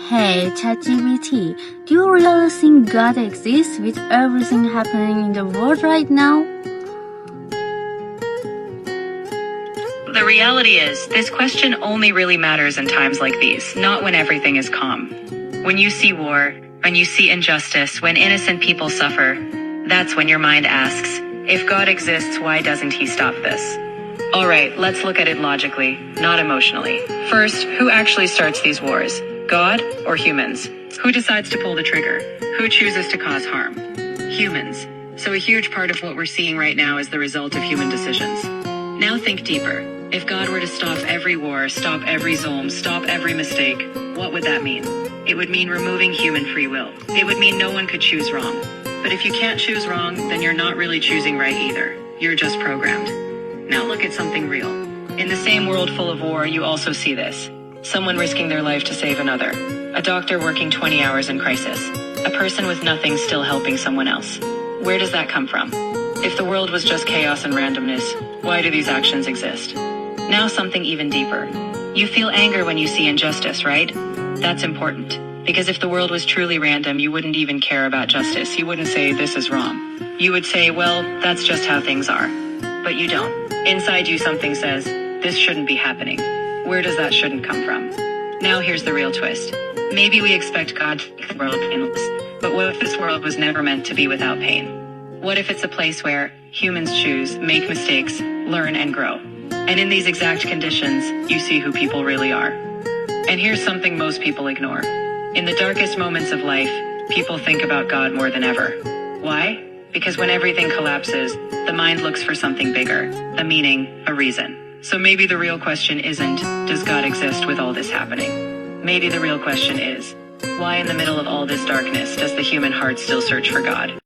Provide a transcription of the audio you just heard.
Hey, ChatGPT, do you really think God exists with everything happening in the world right now? The reality is, this question only really matters in times like these, not when everything is calm. When you see war, when you see injustice, when innocent people suffer, that's when your mind asks, if God exists, why doesn't he stop this? Alright, let's look at it logically, not emotionally. First, who actually starts these wars? God or humans? Who decides to pull the trigger? Who chooses to cause harm? Humans. So a huge part of what we're seeing right now is the result of human decisions. Now think deeper. If God were to stop every war, stop every zulm, stop every mistake, what would that mean? It would mean removing human free will. It would mean no one could choose wrong. But if you can't choose wrong, then you're not really choosing right either. You're just programmed. Now look at something real. In the same world full of war, you also see this. Someone risking their life to save another. A doctor working 20 hours in crisis. A person with nothing still helping someone else. Where does that come from? If the world was just chaos and randomness, why do these actions exist? Now something even deeper. You feel anger when you see injustice, right? That's important. Because if the world was truly random, you wouldn't even care about justice. You wouldn't say, this is wrong. You would say, well, that's just how things are. But you don't. Inside you something says, this shouldn't be happening. Where does that shouldn't come from? Now here's the real twist. Maybe we expect God to make the world painless. But what if this world was never meant to be without pain? What if it's a place where humans choose, make mistakes, learn and grow? And in these exact conditions, you see who people really are. And here's something most people ignore. In the darkest moments of life, people think about God more than ever. Why? Because when everything collapses, the mind looks for something bigger, a meaning, a reason. So maybe the real question isn't, does God exist with all this happening? Maybe the real question is, why in the middle of all this darkness does the human heart still search for God?